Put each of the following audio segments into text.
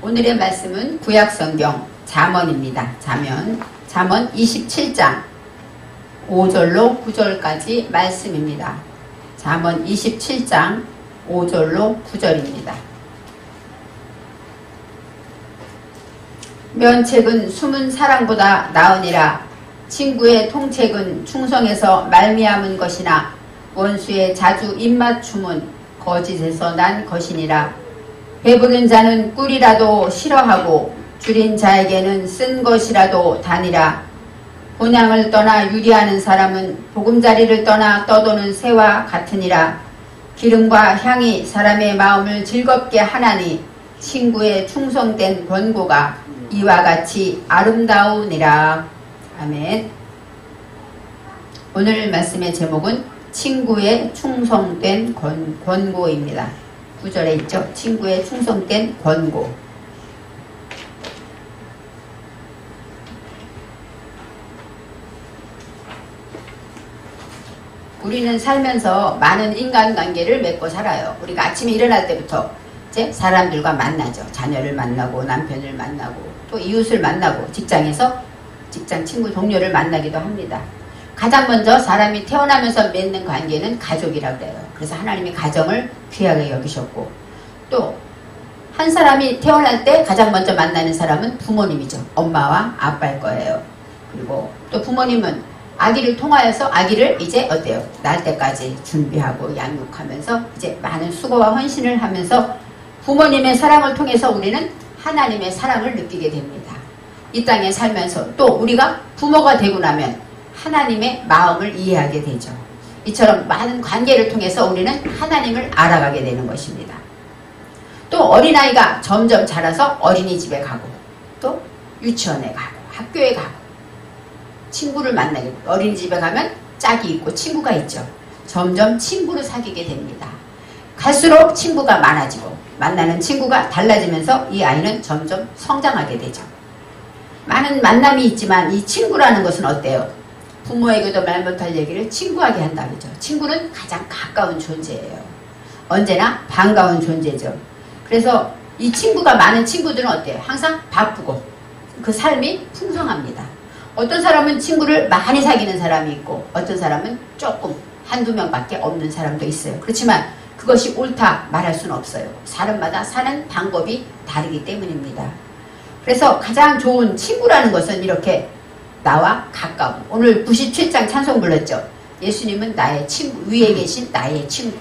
오늘의 말씀은 구약성경 잠언입니다. 잠언 27장 5절로 9절까지 말씀입니다. 잠언 27장 5절로 9절입니다. 면책은 숨은 사랑보다 나으니라. 친구의 통책은 충성에서 말미암은 것이나 원수의 자주 입맞춤은 거짓에서 난 것이니라. 배부른 자는 꿀이라도 싫어하고 줄인 자에게는 쓴 것이라도 다니라. 본향을 떠나 유리하는 사람은 보금자리를 떠나 떠도는 새와 같으니라. 기름과 향이 사람의 마음을 즐겁게 하나니 친구의 충성된 권고가 이와 같이 아름다우니라. 아멘. 오늘 말씀의 제목은 친구의 충성된 권고입니다. 9절에 있죠. 친구의 충성된 권고. 우리는 살면서 많은 인간관계를 맺고 살아요. 우리가 아침에 일어날 때부터 이제 사람들과 만나죠. 자녀를 만나고 남편을 만나고 또 이웃을 만나고 직장에서 직장 친구 동료를 만나기도 합니다. 가장 먼저 사람이 태어나면서 맺는 관계는 가족이라고 해요. 그래서 하나님이 가정을 귀하게 여기셨고, 또 한 사람이 태어날 때 가장 먼저 만나는 사람은 부모님이죠. 엄마와 아빠일 거예요. 그리고 또 부모님은 아기를 통하여서 아기를 이제 어때요? 낳을 때까지 준비하고 양육하면서 이제 많은 수고와 헌신을 하면서 부모님의 사랑을 통해서 우리는 하나님의 사랑을 느끼게 됩니다. 이 땅에 살면서 또 우리가 부모가 되고 나면 하나님의 마음을 이해하게 되죠. 이처럼 많은 관계를 통해서 우리는 하나님을 알아가게 되는 것입니다. 또 어린아이가 점점 자라서 어린이집에 가고 또 유치원에 가고 학교에 가고 친구를 만나게 되고, 어린이집에 가면 짝이 있고 친구가 있죠. 점점 친구를 사귀게 됩니다. 갈수록 친구가 많아지고 만나는 친구가 달라지면서 이 아이는 점점 성장하게 되죠. 많은 만남이 있지만 이 친구라는 것은 어때요? 부모에게도 말 못할 얘기를 친구하게 한다 그러죠. 친구는 가장 가까운 존재예요. 언제나 반가운 존재죠. 그래서 이 친구가 많은 친구들은 어때요? 항상 바쁘고 그 삶이 풍성합니다. 어떤 사람은 친구를 많이 사귀는 사람이 있고 어떤 사람은 조금 한두 명밖에 없는 사람도 있어요. 그렇지만 그것이 옳다 말할 수는 없어요. 사람마다 사는 방법이 다르기 때문입니다. 그래서 가장 좋은 친구라는 것은 이렇게 나와 가까운, 오늘 97장 찬송 불렀죠. 예수님은 나의 친구, 위에 계신 나의 친구,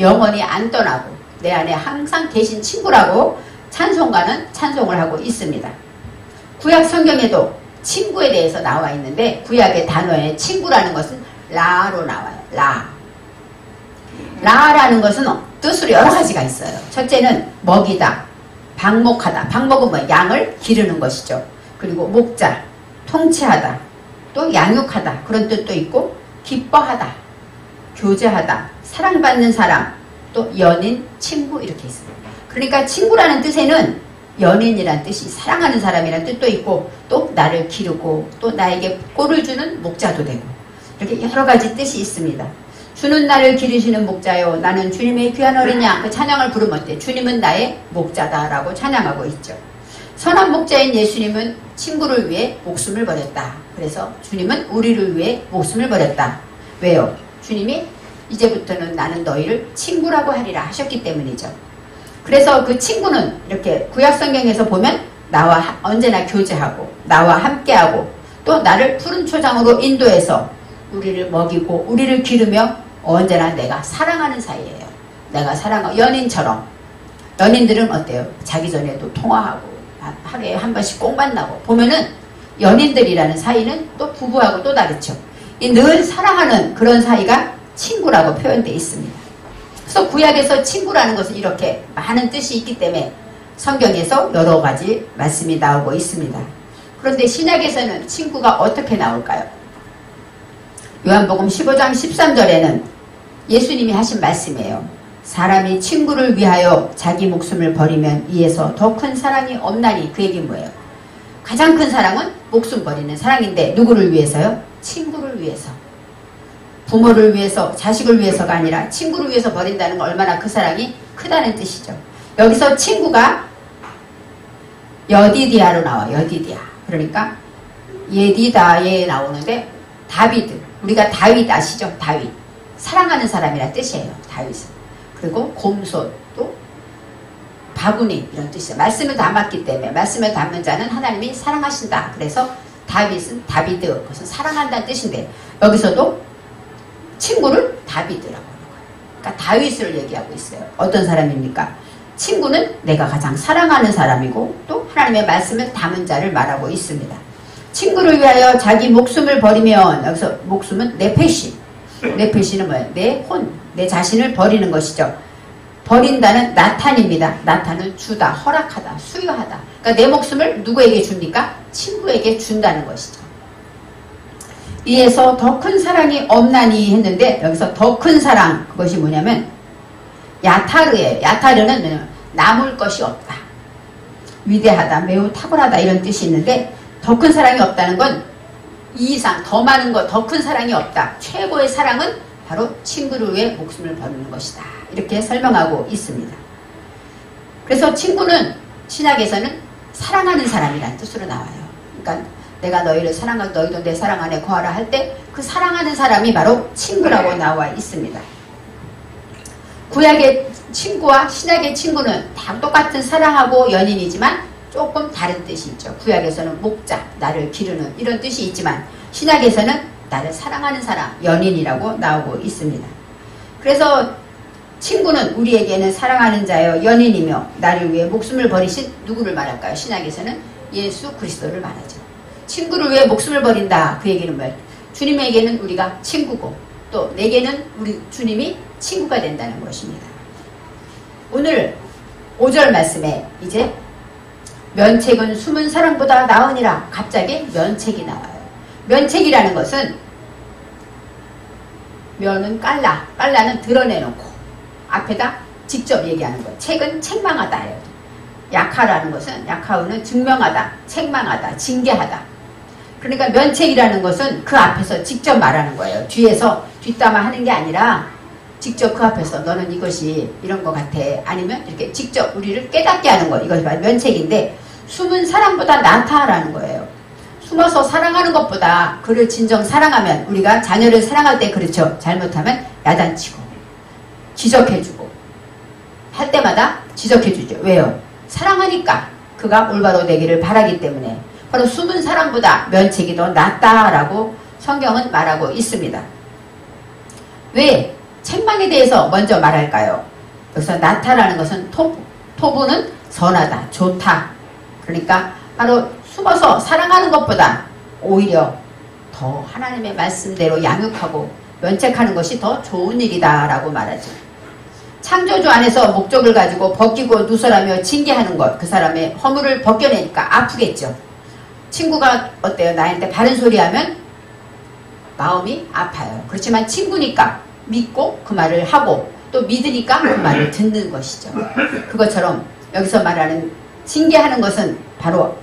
영원히 안 떠나고 내 안에 항상 계신 친구라고 찬송가는 찬송을 하고 있습니다. 구약 성경에도 친구에 대해서 나와 있는데 구약의 단어에 친구라는 것은 라로 나와요. 라라는 것은 뜻으로 여러 가지가 있어요. 첫째는 먹이다, 방목하다. 방목은 뭐 양을 기르는 것이죠. 그리고 목자, 통치하다, 또 양육하다 그런 뜻도 있고, 기뻐하다, 교제하다, 사랑받는 사람, 또 연인, 친구 이렇게 있습니다. 그러니까 친구라는 뜻에는 연인이란 뜻이 사랑하는 사람이란 뜻도 있고, 또 나를 기르고 또 나에게 꼴을 주는 목자도 되고, 이렇게 여러 가지 뜻이 있습니다. 주는 나를 기르시는 목자요 나는 주님의 귀한 어린 양, 그 찬양을 부르면 어때? 주님은 나의 목자다라고 찬양하고 있죠. 선한 목자인 예수님은 친구를 위해 목숨을 버렸다. 그래서 주님은 우리를 위해 목숨을 버렸다. 왜요? 주님이 이제부터는 나는 너희를 친구라고 하리라 하셨기 때문이죠. 그래서 그 친구는 이렇게 구약성경에서 보면 나와 언제나 교제하고 나와 함께하고 또 나를 푸른 초장으로 인도해서 우리를 먹이고 우리를 기르며 언제나 내가 사랑하는 사이예요. 내가 사랑하고, 연인처럼. 연인들은 어때요? 자기 전에도 통화하고 하루에 한 번씩 꼭 만나고, 보면은 연인들이라는 사이는 또 부부하고 또 다르죠. 이 늘 사랑하는 그런 사이가 친구라고 표현되어 있습니다. 그래서 구약에서 친구라는 것은 이렇게 많은 뜻이 있기 때문에 성경에서 여러 가지 말씀이 나오고 있습니다. 그런데 신약에서는 친구가 어떻게 나올까요? 요한복음 15장 13절에는 예수님이 하신 말씀이에요. 사람이 친구를 위하여 자기 목숨을 버리면 이에서 더 큰 사랑이 없나니. 그 얘기 뭐예요? 가장 큰 사랑은 목숨 버리는 사랑인데 누구를 위해서요? 친구를 위해서. 부모를 위해서, 자식을 위해서가 아니라 친구를 위해서 버린다는 건 얼마나 그 사랑이 크다는 뜻이죠. 여기서 친구가 여디디아로 나와. 여디디아. 그러니까 예디다에 나오는데 다비드. 우리가 다윗 아시죠? 다윗. 사랑하는 사람이란 뜻이에요. 다윗은. 그리고 곰손도 바구니 이런 뜻이에요. 말씀을 담았기 때문에 말씀을 담은 자는 하나님이 사랑하신다. 그래서 다윗은 다비드. 그것은 사랑한다는 뜻인데 여기서도 친구를 다비드라고 하는 거예요. 그러니까 다윗을 얘기하고 있어요. 어떤 사람입니까? 친구는 내가 가장 사랑하는 사람이고 또 하나님의 말씀을 담은 자를 말하고 있습니다. 친구를 위하여 자기 목숨을 버리면 여기서 목숨은 네페시. 네페시는 뭐예요? 내 혼, 내 자신을 버리는 것이죠. 버린다는 나탄입니다. 나탄은 주다, 허락하다, 수여하다. 그러니까 내 목숨을 누구에게 줍니까? 친구에게 준다는 것이죠. 이에서 더 큰 사랑이 없나니 했는데 여기서 더 큰 사랑 그것이 뭐냐면 야타르예요. 야타르는 뭐냐면 남을 것이 없다. 위대하다, 매우 탁월하다 이런 뜻이 있는데 더 큰 사랑이 없다는 건 이 이상 더 많은 것, 더 큰 사랑이 없다. 최고의 사랑은 바로 친구를 위해 목숨을 버리는 것이다. 이렇게 설명하고 있습니다. 그래서 친구는 신약에서는 사랑하는 사람이라는 뜻으로 나와요. 그러니까 내가 너희를 사랑하고 너희도 내 사랑 안에 거하라 할 때 그 사랑하는 사람이 바로 친구라고 나와 있습니다. 구약의 친구와 신약의 친구는 다 똑같은 사랑하고 연인이지만 조금 다른 뜻이 있죠. 구약에서는 목자, 나를 기르는 이런 뜻이 있지만 신약에서는 나를 사랑하는 사람, 연인이라고 나오고 있습니다. 그래서 친구는 우리에게는 사랑하는 자여 연인이며 나를 위해 목숨을 버리신 누구를 말할까요? 신약에서는 예수 그리스도를 말하죠. 친구를 위해 목숨을 버린다. 그 얘기는 뭐예요? 주님에게는 우리가 친구고 또 내게는 우리 주님이 친구가 된다는 것입니다. 오늘 5절 말씀에 이제 면책은 숨은 사랑보다 나으니라. 갑자기 면책이 나와요. 면책이라는 것은 면은 깔라. 깔라는 드러내놓고 앞에다 직접 얘기하는 거예요. 책은 책망하다예요. 약하라는 것은 약하우는 증명하다, 책망하다, 징계하다. 그러니까 면책이라는 것은 그 앞에서 직접 말하는 거예요. 뒤에서 뒷담화 하는 게 아니라 직접 그 앞에서 너는 이것이 이런 것 같아. 아니면 이렇게 직접 우리를 깨닫게 하는 거. 이것이 바로 면책인데 숨은 사랑보다 낫다라는 거예요. 숨어서 사랑하는 것보다 그를 진정 사랑하면 우리가 자녀를 사랑할 때 그렇죠. 잘못하면 야단치고 지적해주고 할 때마다 지적해주죠. 왜요? 사랑하니까 그가 올바로 되기를 바라기 때문에 바로 숨은 사랑보다 면책이 더 낫다라고 성경은 말하고 있습니다. 왜 책망에 대해서 먼저 말할까요? 여기서 낫다라는 것은 토부는 선하다, 좋다. 그러니까 바로 숨어서 사랑하는 것보다 오히려 더 하나님의 말씀대로 양육하고 면책하는 것이 더 좋은 일이다 라고 말하죠. 창조주 안에서 목적을 가지고 벗기고 누설하며 징계하는 것, 그 사람의 허물을 벗겨내니까 아프겠죠. 친구가 어때요? 나한테 바른 소리 하면 마음이 아파요. 그렇지만 친구니까 믿고 그 말을 하고 또 믿으니까 그 말을 듣는 것이죠. 그것처럼 여기서 말하는 징계하는 것은 바로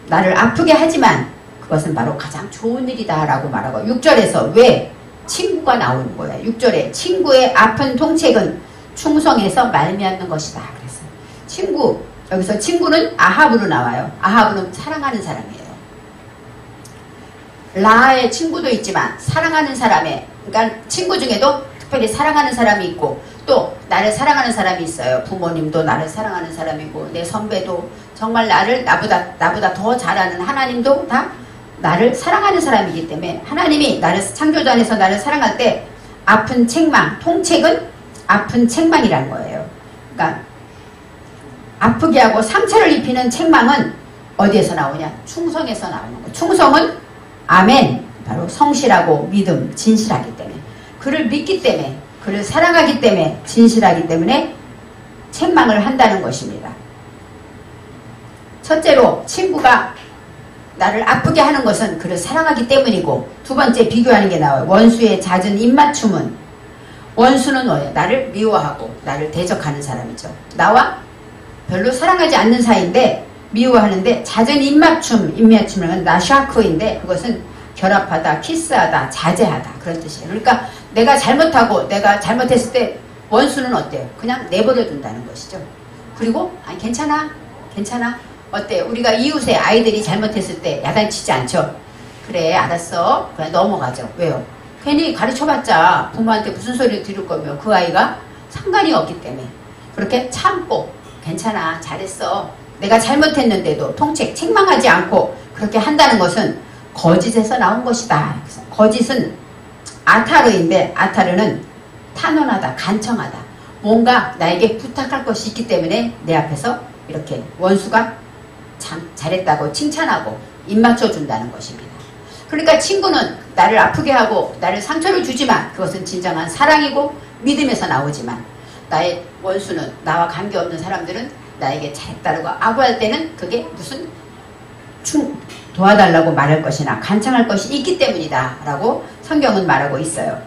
나를 아프게 하지만 그것은 바로 가장 좋은 일이다 라고 말하고 6절에서 왜 친구가 나오는 거예요. 6절에 친구의 아픈 통책은 충성에서 말미암는 것이다. 그래서 친구, 여기서 친구는 아합으로 나와요. 아합은 사랑하는 사람이에요. 라의 친구도 있지만 사랑하는 사람의, 그러니까 친구 중에도 특별히 사랑하는 사람이 있고 또 나를 사랑하는 사람이 있어요. 부모님도 나를 사랑하는 사람이고 내 선배도 정말 나보다 더 잘하는 하나님도 다 나를 사랑하는 사람이기 때문에 하나님이 나를 창조주 안에서 나를 사랑할 때 아픈 책망, 통책은 아픈 책망이라는 거예요. 그러니까 아프게 하고 상처를 입히는 책망은 어디에서 나오냐? 충성에서 나오는 거예요. 충성은 아멘, 바로 성실하고 믿음, 진실하기 때문에 그를 믿기 때문에 그를 사랑하기 때문에 진실하기 때문에 책망을 한다는 것입니다. 첫째로 친구가 나를 아프게 하는 것은 그를 사랑하기 때문이고 두 번째 비교하는 게 나와요. 원수의 잦은 입맞춤은 원수는 뭐예요? 나를 미워하고 나를 대적하는 사람이죠. 나와 별로 사랑하지 않는 사이인데 미워하는데 잦은 입맞춤은 나샤크인데 그것은 결합하다, 키스하다, 자제하다 그런 뜻이에요. 그러니까 내가 잘못하고 내가 잘못했을 때 원수는 어때요? 그냥 내버려 둔다는 것이죠. 그리고 아니 괜찮아 어때? 우리가 이웃의 아이들이 잘못했을 때 야단치지 않죠? 그래 알았어. 그냥 넘어가죠. 왜요? 괜히 가르쳐봤자 부모한테 무슨 소리를 들을 거며 그 아이가 상관이 없기 때문에 그렇게 참고 괜찮아 잘했어. 내가 잘못했는데도 책망하지 않고 그렇게 한다는 것은 거짓에서 나온 것이다. 거짓은 아타르인데 아타르는 탄원하다, 간청하다. 뭔가 나에게 부탁할 것이 있기 때문에 내 앞에서 이렇게 원수가 참 잘했다고 칭찬하고 입맞춰 준다는 것입니다. 그러니까 친구는 나를 아프게 하고 나를 상처를 주지만 그것은 진정한 사랑이고 믿음에서 나오지만 나의 원수는 나와 관계없는 사람들은 나에게 잘했다고 아부할 때는 그게 무슨 도와달라고 말할 것이나 간청할 것이 있기 때문이다 라고 성경은 말하고 있어요.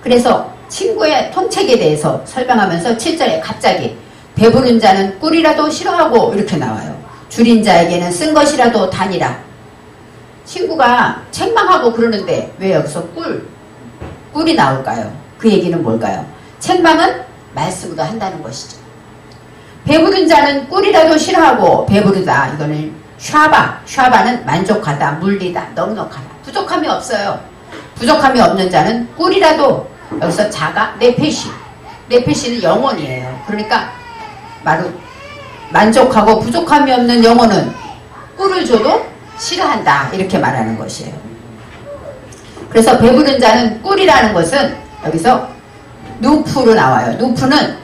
그래서 친구의 통책에 대해서 설명하면서 7절에 갑자기 배부른 자는 꿀이라도 싫어하고 이렇게 나와요. 줄인 자에게는 쓴 것이라도 다니라. 친구가 책망하고 그러는데 왜 여기서 꿀이 나올까요? 그 얘기는 뭘까요? 책망은 말씀으로 한다는 것이죠. 배부른 자는 꿀이라도 싫어하고 배부르다. 이거는 샤바는 만족하다, 물리다, 넉넉하다. 부족함이 없어요. 부족함이 없는 자는 꿀이라도 여기서 자가 네페시는 영혼이에요. 그러니까 바로 만족하고 부족함이 없는 영혼은 꿀을 줘도 싫어한다 이렇게 말하는 것이에요. 그래서 배부른 자는 꿀이라는 것은 여기서 누프로 나와요. 누프는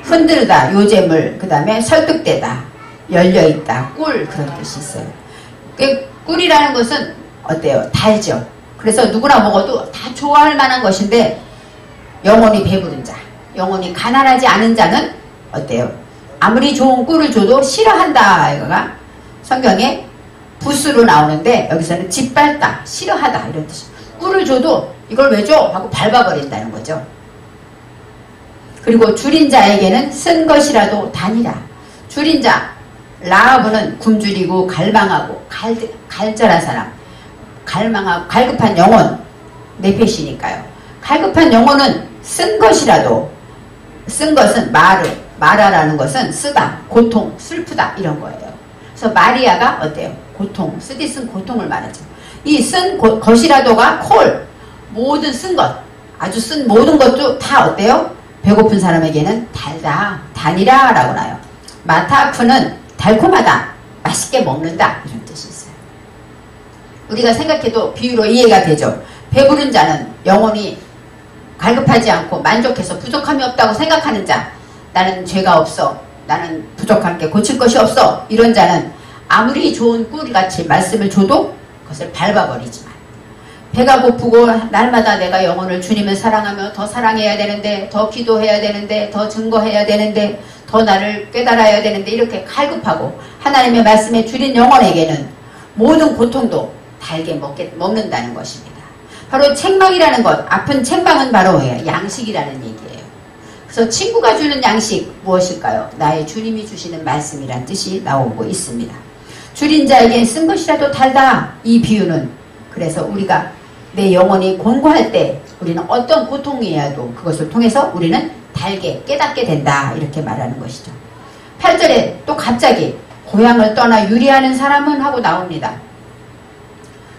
흔들다, 요재물, 그 다음에 설득되다, 열려있다, 꿀 그런 뜻이 있어요. 꿀이라는 것은 어때요? 달죠. 그래서 누구나 먹어도 다 좋아할 만한 것인데 영혼이 배부른 자, 영혼이 가난하지 않은 자는 어때요? 아무리 좋은 꿀을 줘도 싫어한다. 이거가 성경에 부스로 나오는데 여기서는 짓밟다, 싫어하다 이런 뜻이에요. 꿀을 줘도 이걸 왜 줘? 하고 밟아버린다는 거죠. 그리고 줄인 자에게는 쓴 것이라도 다니라. 줄인 자, 라하브는 굶주리고 갈망하고 갈절한 사람, 갈망하고 갈급한 영혼, 네페시니까요. 갈급한 영혼은 쓴 것이라도, 쓴 것은 마라라는 것은 쓰다, 고통, 슬프다 이런 거예요. 그래서 마리아가 어때요? 고통, 쓰디쓴 고통을 말하죠. 이 쓴 것이라도가 모든 쓴 것, 아주 쓴 모든 것도 다 어때요? 배고픈 사람에게는 달다, 다니라 라고 나요. 마타크는 달콤하다, 맛있게 먹는다 이런 뜻이 있어요. 우리가 생각해도 비유로 이해가 되죠. 배부른 자는 영혼이 갈급하지 않고 만족해서 부족함이 없다고 생각하는 자, 나는 죄가 없어, 나는 부족한 게 고칠 것이 없어, 이런 자는 아무리 좋은 꿀같이 말씀을 줘도 그것을 밟아버리지만, 배가 고프고 날마다 내가 영혼을 주님을 사랑하며 더 사랑해야 되는데, 더 기도해야 되는데, 더 증거해야 되는데, 더 나를 깨달아야 되는데, 이렇게 갈급하고 하나님의 말씀에 줄인 영혼에게는 모든 고통도 달게 먹는다는 것입니다. 바로 책망이라는 것, 아픈 책망은 바로 뭐예요? 양식이라는 얘기예요. 그래서 친구가 주는 양식 무엇일까요? 나의 주님이 주시는 말씀이란 뜻이 나오고 있습니다. 줄인 자에게 쓴 것이라도 달다. 이 비유는 그래서 우리가 내 영혼이 곤고할 때 우리는 어떤 고통이어도 그것을 통해서 우리는 달게 깨닫게 된다 이렇게 말하는 것이죠. 8절에 또 갑자기 고향을 떠나 유리하는 사람은 하고 나옵니다.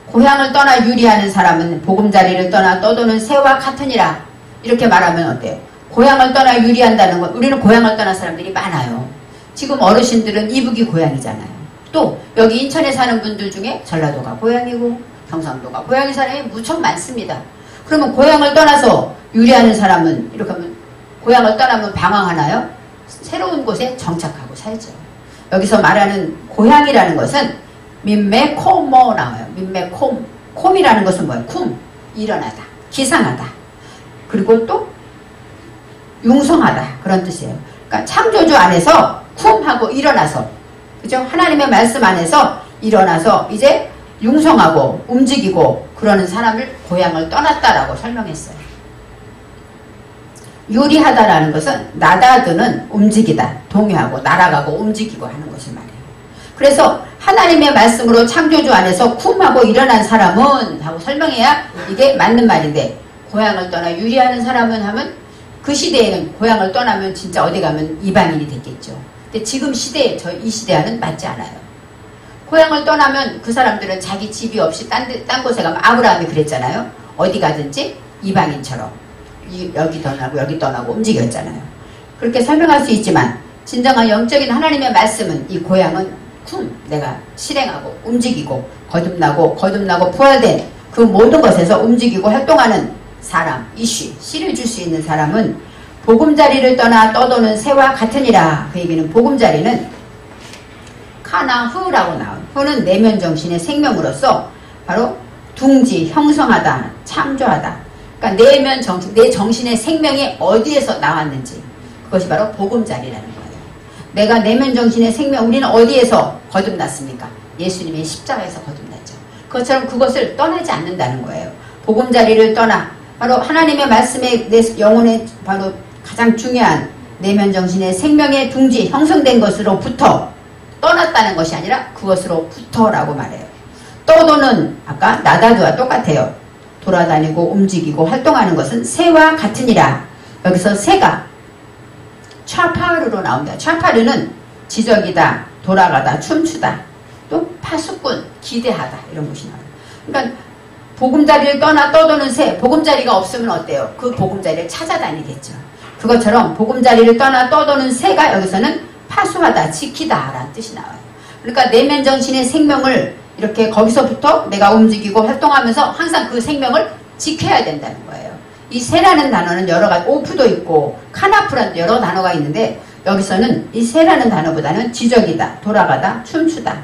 고향을 떠나 유리하는 사람은 보금자리를 떠나 떠도는 새와 같으니라 이렇게 말하면 어때요? 고향을 떠나 유리한다는 건 우리는 고향을 떠난 사람들이 많아요. 지금 어르신들은 이북이 고향이잖아요. 또 여기 인천에 사는 분들 중에 전라도가 고향이고 경상도가 고향인 사람이 무척 많습니다. 그러면 고향을 떠나서 유리하는 사람은 이렇게 하면 고향을 떠나면 방황하나요? 새로운 곳에 정착하고 살죠. 여기서 말하는 고향이라는 것은 민메콤모 나와요. 콤이라는 것은 뭐예요? 쿰, 일어나다, 기상하다. 그리고 또 융성하다 그런 뜻이에요. 그러니까 창조주 안에서 쿰하고 일어나서, 그죠? 하나님의 말씀 안에서 일어나서 이제 융성하고 움직이고 그러는 사람을 고향을 떠났다라고 설명했어요. 유리하다라는 것은 나다드는 움직이다, 동요하고 날아가고 움직이고 하는 것을 말해요. 그래서 하나님의 말씀으로 창조주 안에서 쿰하고 일어난 사람은 하고 설명해야 이게 맞는 말인데, 고향을 떠나 유리하는 사람은 하면 그 시대에는 고향을 떠나면 진짜 어디 가면 이방인이 됐겠죠. 근데 지금 시대에 이 시대와는 맞지 않아요. 고향을 떠나면 그 사람들은 자기 집이 없이 딴 곳에 가면 아브라함이 그랬잖아요. 어디 가든지 이방인처럼 여기 떠나고 움직였잖아요. 그렇게 설명할 수 있지만 진정한 영적인 하나님의 말씀은 이 고향은 내가 실행하고 움직이고 거듭나고 부활된 그 모든 것에서 움직이고 활동하는 사람, 씨를 줄 수 있는 사람은 보금자리를 떠나 떠도는 새와 같으니라. 그 얘기는 보금자리는 카나흐라고 나온, 흐는 내면 정신의 생명으로서 바로 둥지, 형성하다, 창조하다. 그러니까 내면 정신, 내 정신의 생명이 어디에서 나왔는지, 그것이 바로 보금자리라는 거예요. 내가 내면 정신의 생명, 우리는 어디에서 거듭났습니까? 예수님의 십자가에서 거듭났죠. 그것처럼 그것을 떠나지 않는다는 거예요. 보금자리를 떠나 바로 하나님의 말씀에 내 영혼의 바로 가장 중요한 내면 정신의 생명의 둥지, 형성된 것으로부터 떠났다는 것이 아니라 그것으로부터라고 말해요. 떠도는 아까 나다드와 똑같아요. 돌아다니고 움직이고 활동하는 것은 새와 같으니라. 여기서 새가 차파르로 나옵니다. 차파르는 지적이다, 돌아가다, 춤추다, 또 파수꾼, 기대하다 이런 것이 나와요. 그러니까 보금자리를 떠나 떠도는 새, 보금자리가 없으면 어때요? 그 보금자리를 찾아다니겠죠. 그것처럼 보금자리를 떠나 떠도는 새가 여기서는 파수하다, 지키다 라는 뜻이 나와요. 그러니까 내면 정신의 생명을 이렇게 거기서부터 내가 움직이고 활동하면서 항상 그 생명을 지켜야 된다는 거예요. 이 새라는 단어는 여러 가지, 오프도 있고 카나프라는 여러 단어가 있는데 여기서는 이 새라는 단어보다는 지적이다, 돌아가다, 춤추다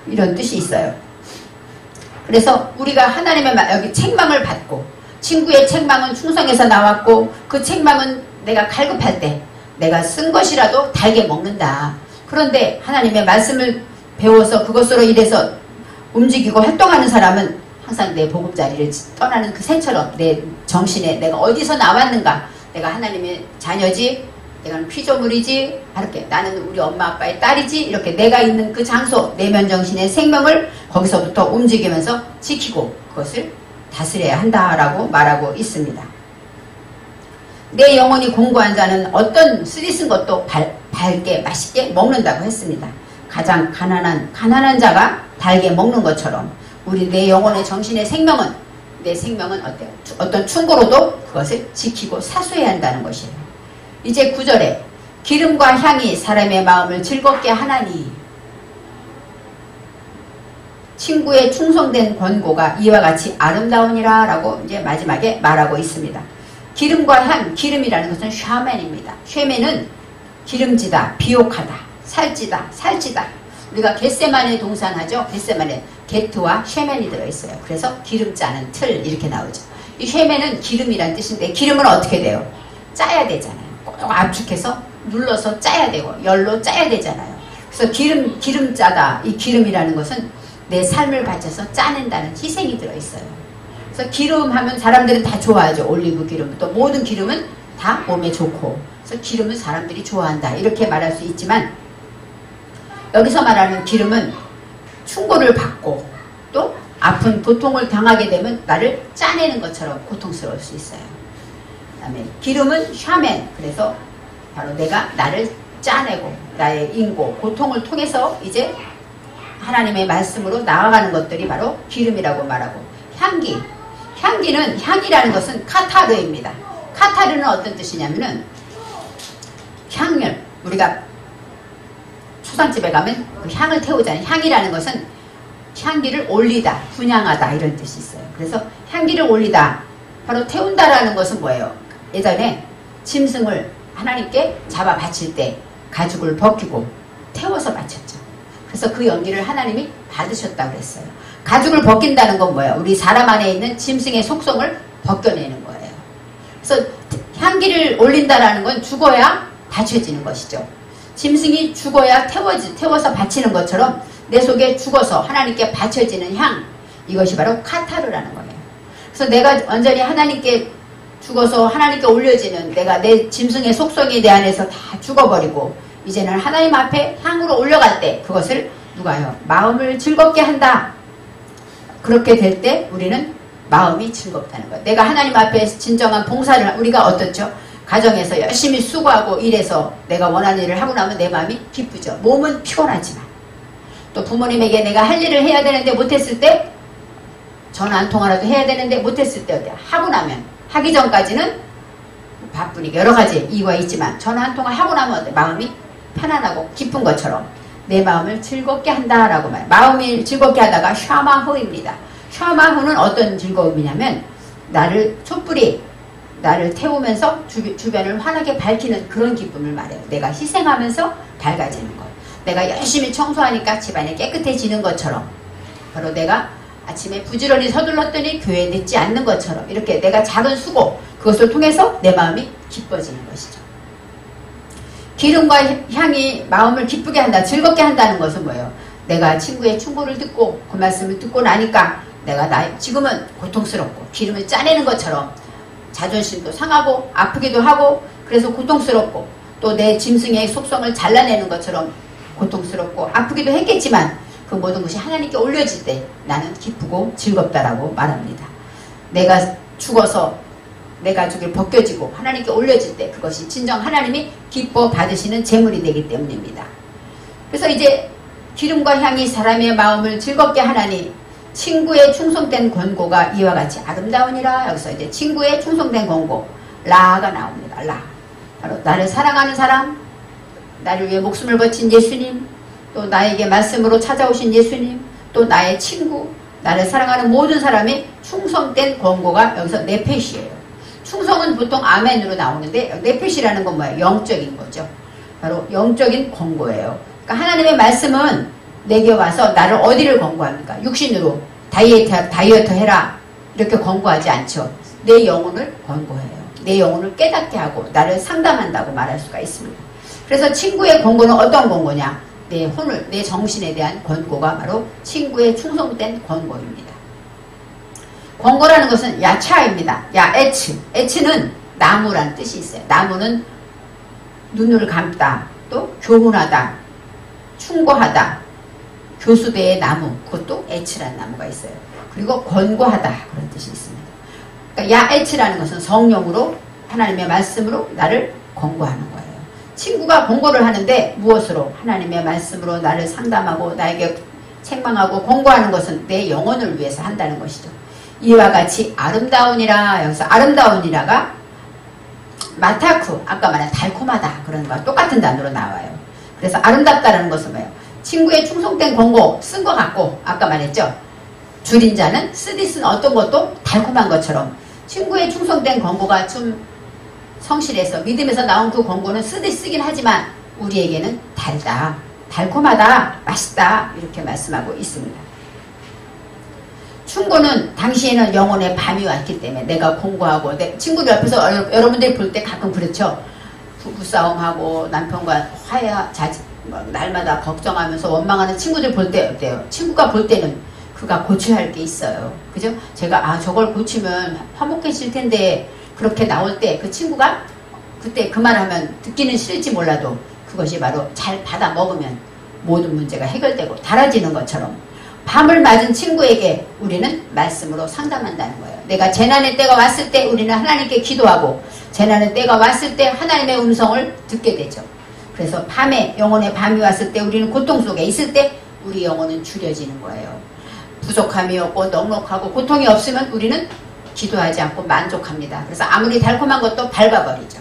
이런 뜻이 있어요. 그래서 우리가 하나님의 여기 책망을 받고, 친구의 책망은 충성에서 나왔고 그 책망은 내가 갈급할 때 내가 쓴 것이라도 달게 먹는다. 그런데 하나님의 말씀을 배워서 그것으로 인해서 움직이고 활동하는 사람은 항상 내 보금자리를 떠나는 그 새처럼 내 정신에 내가 어디서 나왔는가, 내가 하나님의 자녀지, 내가 피조물이지, 이렇게 나는 우리 엄마 아빠의 딸이지, 이렇게 내가 있는 그 장소, 내면 정신의 생명을 거기서부터 움직이면서 지키고 그것을 다스려야 한다라고 말하고 있습니다. 내 영혼이 공고한 자는 어떤 쓰디쓴 것도 밝게 맛있게 먹는다고 했습니다. 가장 가난한 자가 달게 먹는 것처럼 우리 내 영혼의 정신의 생명은, 내 생명은 어때요? 어떤 충고로도 그것을 지키고 사수해야 한다는 것이에요. 이제 9절에 기름과 향이 사람의 마음을 즐겁게 하나니, 친구의 충성된 권고가 이와 같이 아름다우니라 라고 이제 마지막에 말하고 있습니다. 기름과 향, 기름이라는 것은 샤멘입니다. 샤멘은 기름지다, 비옥하다, 살찌다. 우리가 겟세마네 동산하죠. 겟세마네, 게트와 샤멘이 들어있어요. 그래서 기름 짜는 틀 이렇게 나오죠. 이 샤멘은 기름이란 뜻인데 기름은 어떻게 돼요? 짜야 되잖아요. 꼭 압축해서 눌러서 짜야 되고 열로 짜야 되잖아요. 그래서 기름 짜다. 이 기름이라는 것은 내 삶을 바쳐서 짜낸다는 희생이 들어있어요. 그래서 기름 하면 사람들은 다 좋아하죠. 올리브 기름, 또 모든 기름은 다 몸에 좋고, 그래서 기름은 사람들이 좋아한다 이렇게 말할 수 있지만, 여기서 말하는 기름은 충고를 받고 또 아픈 고통을 당하게 되면 나를 짜내는 것처럼 고통스러울 수 있어요. 그 다음에 기름은 샤멘, 그래서 바로 내가 나를 짜내고 나의 인고 고통을 통해서 이제 하나님의 말씀으로 나아가는 것들이 바로 기름이라고 말하고, 향기는, 향이라는 것은 카타르입니다. 카타르는 어떤 뜻이냐면은 향열, 우리가 초상집에 가면 그 향을 태우잖아요. 향이라는 것은 향기를 올리다, 분양하다 이런 뜻이 있어요. 그래서 향기를 올리다, 바로 태운다라는 것은 뭐예요? 예전에 짐승을 하나님께 잡아 바칠 때 가죽을 벗기고 태워서 바쳤죠. 그래서 그 연기를 하나님이 받으셨다고 그랬어요. 가죽을 벗긴다는 건 뭐예요? 우리 사람 안에 있는 짐승의 속성을 벗겨내는 거예요. 그래서 향기를 올린다라는 건 죽어야 바쳐지는 것이죠. 짐승이 죽어야 태워서 바치는 것처럼 내 속에 죽어서 하나님께 바쳐지는 향, 이것이 바로 카타르라는 거예요. 그래서 내가 완전히 하나님께 죽어서 하나님께 올려지는, 내가 내 짐승의 속성이 내 안에서 다 죽어버리고 이제는 하나님 앞에 향으로 올려갈 때 그것을 누가요? 마음을 즐겁게 한다. 그렇게 될 때 우리는 마음이 즐겁다는 거예요. 내가 하나님 앞에 진정한 봉사를, 우리가 어떻죠? 가정에서 열심히 수고하고 일해서 내가 원하는 일을 하고 나면 내 마음이 기쁘죠. 몸은 피곤하지만. 또 부모님에게 내가 할 일을 해야 되는데 못했을 때, 전화 한 통화라도 해야 되는데 못했을 때 어때요? 하고 나면, 하기 전까지는 바쁘니까 여러 가지 이유가 있지만 전화 한 통화 하고 나면 어때요? 마음이 편안하고 기쁜 것처럼 내 마음을 즐겁게 한다라고 말해요. 마음을 즐겁게 하다가 샤마후입니다. 샤마후는 어떤 즐거움이냐면 나를 촛불이 나를 태우면서 주변을 환하게 밝히는 그런 기쁨을 말해요. 내가 희생하면서 밝아지는 것. 내가 열심히 청소하니까 집안이 깨끗해지는 것처럼, 바로 내가 아침에 부지런히 서둘렀더니 교회에 늦지 않는 것처럼, 이렇게 내가 작은 수고, 그것을 통해서 내 마음이 기뻐지는 것이죠. 기름과 향이 마음을 기쁘게 한다, 즐겁게 한다는 것은 뭐예요? 내가 친구의 충고를 듣고 그 말씀을 듣고 나니까 내가 지금은 고통스럽고 기름을 짜내는 것처럼 자존심도 상하고 아프기도 하고, 그래서 고통스럽고, 또 내 짐승의 속성을 잘라내는 것처럼 고통스럽고 아프기도 했겠지만 그 모든 것이 하나님께 올려질 때 나는 기쁘고 즐겁다라고 말합니다. 내가 죽어서 내 가족이 벗겨지고 하나님께 올려질 때 그것이 진정 하나님이 기뻐 받으시는 제물이 되기 때문입니다. 그래서 이제 기름과 향이 사람의 마음을 즐겁게 하나니 친구의 충성된 권고가 이와 같이 아름다우니라. 여기서 이제 친구의 충성된 권고, 라가 나옵니다. 라. 바로 나를 사랑하는 사람, 나를 위해 목숨을 바친 예수님, 또 나에게 말씀으로 찾아오신 예수님, 또 나의 친구, 나를 사랑하는 모든 사람이 충성된 권고가 여기서 네펫이에요. 충성은 보통 아멘으로 나오는데 네펫이라는 건 뭐예요? 영적인 거죠. 바로 영적인 권고예요. 그러니까 하나님의 말씀은 내게 와서 나를 어디를 권고합니까? 육신으로 다이어트 해라 이렇게 권고하지 않죠. 내 영혼을 권고해요. 내 영혼을 깨닫게 하고 나를 상담한다고 말할 수가 있습니다. 그래서 친구의 권고는 어떤 권고냐? 내 혼을, 내 정신에 대한 권고가 바로 친구의 충성된 권고입니다. 권고라는 것은 야차입니다. 야에츠. 에츠는 나무라는 뜻이 있어요. 나무는 눈을 감다, 또 교훈하다, 충고하다, 교수대의 나무, 그것도 에츠라는 나무가 있어요. 그리고 권고하다, 그런 뜻이 있습니다. 그러니까 야에츠라는 것은 성령으로 하나님의 말씀으로 나를 권고하는 거예요. 친구가 권고를 하는데 무엇으로? 하나님의 말씀으로 나를 상담하고 나에게 책망하고 권고하는 것은 내 영혼을 위해서 한다는 것이죠. 이와 같이 아름다우니라. 여기서 아름다우니라가 마타쿠, 아까 말한 달콤하다 그런 거와 똑같은 단어로 나와요. 그래서 아름답다라는 것은 뭐예요? 친구의 충성된 권고 쓴 것 같고, 아까 말했죠. 줄인 자는 쓰디쓴 어떤 것도 달콤한 것처럼 친구의 충성된 권고가 좀 성실해서 믿음에서 나온 그 권고는 쓰긴 하지만 우리에게는 달다, 달콤하다, 맛있다 이렇게 말씀하고 있습니다. 충고는 당시에는 영혼의 밤이 왔기 때문에 내가 공고하고 내 친구들 옆에서 여러분들이 볼 때 가끔 그렇죠. 부부싸움하고 남편과 날마다 걱정하면서 원망하는 친구들 볼 때 어때요? 친구가 볼 때는 그가 고쳐야 할 게 있어요. 그죠? 제가 저걸 고치면 화목해질 텐데 그렇게 나올 때 그 친구가 그때 그 말하면 듣기는 싫을지 몰라도 그것이 바로 잘 받아 먹으면 모든 문제가 해결되고 달아지는 것처럼 밤을 맞은 친구에게 우리는 말씀으로 상담한다는 거예요. 내가 재난의 때가 왔을 때 우리는 하나님께 기도하고 재난의 때가 왔을 때 하나님의 음성을 듣게 되죠. 그래서 밤에 영혼의 밤이 왔을 때 우리는 고통 속에 있을 때 우리 영혼은 줄여지는 거예요. 부족함이 없고 넉넉하고 고통이 없으면 우리는 기도하지 않고 만족합니다. 그래서 아무리 달콤한 것도 밟아버리죠.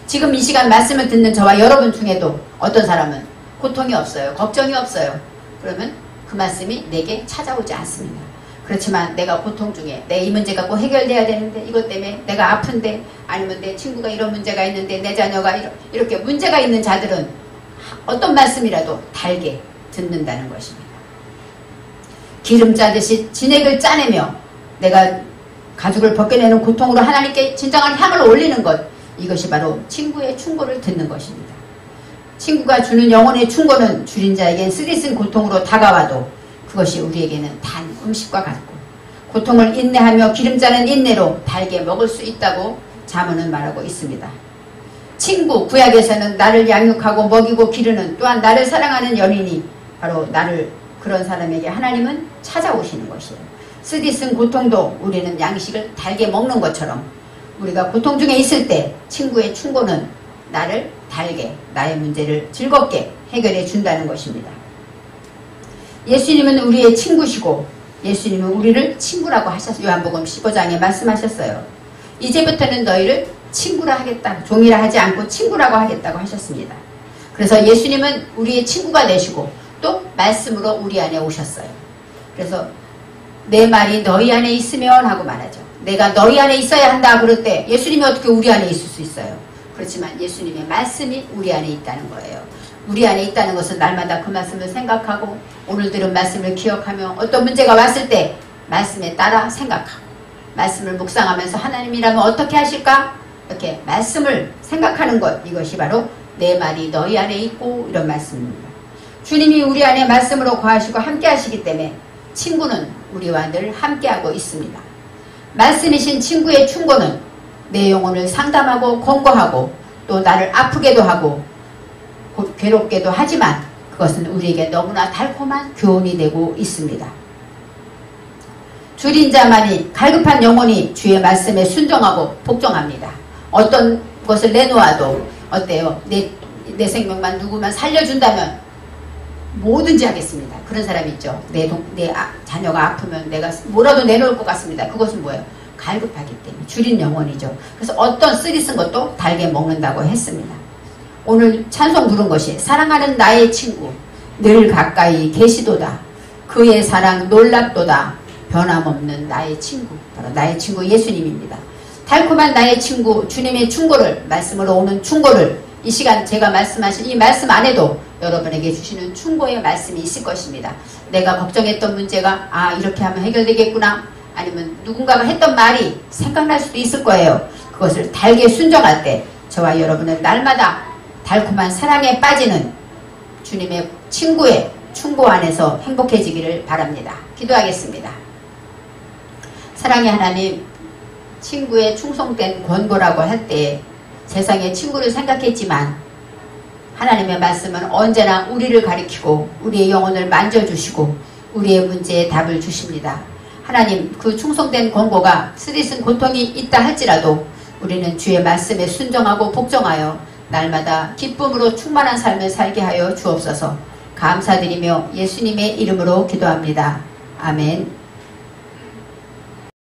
지금 이 시간 말씀을 듣는 저와 여러분 중에도 어떤 사람은 고통이 없어요. 걱정이 없어요. 그러면 그 말씀이 내게 찾아오지 않습니다. 그렇지만 내가 고통 중에 내 이 문제가 꼭 해결돼야 되는데 이것 때문에 내가 아픈데 아니면 내 친구가 이런 문제가 있는데 내 자녀가 이렇게 문제가 있는 자들은 어떤 말씀이라도 달게 듣는다는 것입니다. 기름 짜듯이 진액을 짜내며 내가 가죽을 벗겨내는 고통으로 하나님께 진정한 향을 올리는 것, 이것이 바로 친구의 충고를 듣는 것입니다. 친구가 주는 영혼의 충고는 줄인 자에겐 쓰디쓴 고통으로 다가와도 그것이 우리에게는 단 음식과 같고 고통을 인내하며 기름짜는 인내로 달게 먹을 수 있다고 잠언은 말하고 있습니다. 친구, 구약에서는 나를 양육하고 먹이고 기르는, 또한 나를 사랑하는 연인이 바로 나를, 그런 사람에게 하나님은 찾아오시는 것이에요. 쓰디쓴 고통도 우리는 양식을 달게 먹는 것처럼 우리가 고통 중에 있을 때 친구의 충고는 나를 달게, 나의 문제를 즐겁게 해결해 준다는 것입니다. 예수님은 우리의 친구시고 예수님은 우리를 친구라고 하셨어요. 요한복음 15장에 말씀하셨어요. 이제부터는 너희를 친구라 하겠다. 종이라 하지 않고 친구라고 하겠다고 하셨습니다. 그래서 예수님은 우리의 친구가 되시고 또 말씀으로 우리 안에 오셨어요. 그래서 내 말이 너희 안에 있으면 하고 말하죠. 내가 너희 안에 있어야 한다 그럴 때 예수님이 어떻게 우리 안에 있을 수 있어요? 그렇지만 예수님의 말씀이 우리 안에 있다는 거예요. 우리 안에 있다는 것은 날마다 그 말씀을 생각하고 오늘 들은 말씀을 기억하며 어떤 문제가 왔을 때 말씀에 따라 생각하고 말씀을 묵상하면서 하나님이라면 어떻게 하실까? 이렇게 말씀을 생각하는 것, 이것이 바로 내 말이 너희 안에 있고 이런 말씀입니다. 주님이 우리 안에 말씀으로 거하시고 함께 하시기 때문에 친구는 우리와 늘 함께하고 있습니다. 말씀이신 친구의 충고는 내 영혼을 상담하고 권고하고 또 나를 아프게도 하고 괴롭게도 하지만 그것은 우리에게 너무나 달콤한 교훈이 되고 있습니다. 줄인 자만이 갈급한 영혼이 주의 말씀에 순종하고 복종합니다. 어떤 것을 내놓아도 어때요? 내 생명만 누구만 살려준다면 뭐든지 하겠습니다. 그런 사람이 있죠. 내 자녀가 아프면 내가 뭐라도 내놓을 것 같습니다. 그것은 뭐예요? 갈급하기 때문에 줄인 영혼이죠. 그래서 어떤 쓰리 쓴 것도 달게 먹는다고 했습니다. 오늘 찬송 부른 것이 사랑하는 나의 친구 늘 가까이 계시도다. 그의 사랑 놀랍도다. 변함없는 나의 친구, 바로 나의 친구 예수님입니다. 달콤한 나의 친구 주님의 충고를, 말씀으로 오는 충고를 이 시간 제가 말씀하신 이 말씀 안에도 여러분에게 주시는 충고의 말씀이 있을 것입니다. 내가 걱정했던 문제가 이렇게 하면 해결되겠구나, 아니면 누군가가 했던 말이 생각날 수도 있을 거예요. 그것을 달게 순종할 때 저와 여러분은 날마다 달콤한 사랑에 빠지는 주님의 친구의 충고 안에서 행복해지기를 바랍니다. 기도하겠습니다. 사랑의 하나님, 친구의 충성된 권고라고 할 때 세상의 친구를 생각했지만 하나님의 말씀은 언제나 우리를 가리키고 우리의 영혼을 만져주시고 우리의 문제에 답을 주십니다. 하나님, 그 충성된 권고가 쓰디쓴 고통이 있다 할지라도 우리는 주의 말씀에 순종하고 복종하여 날마다 기쁨으로 충만한 삶을 살게 하여 주옵소서. 감사드리며 예수님의 이름으로 기도합니다. 아멘.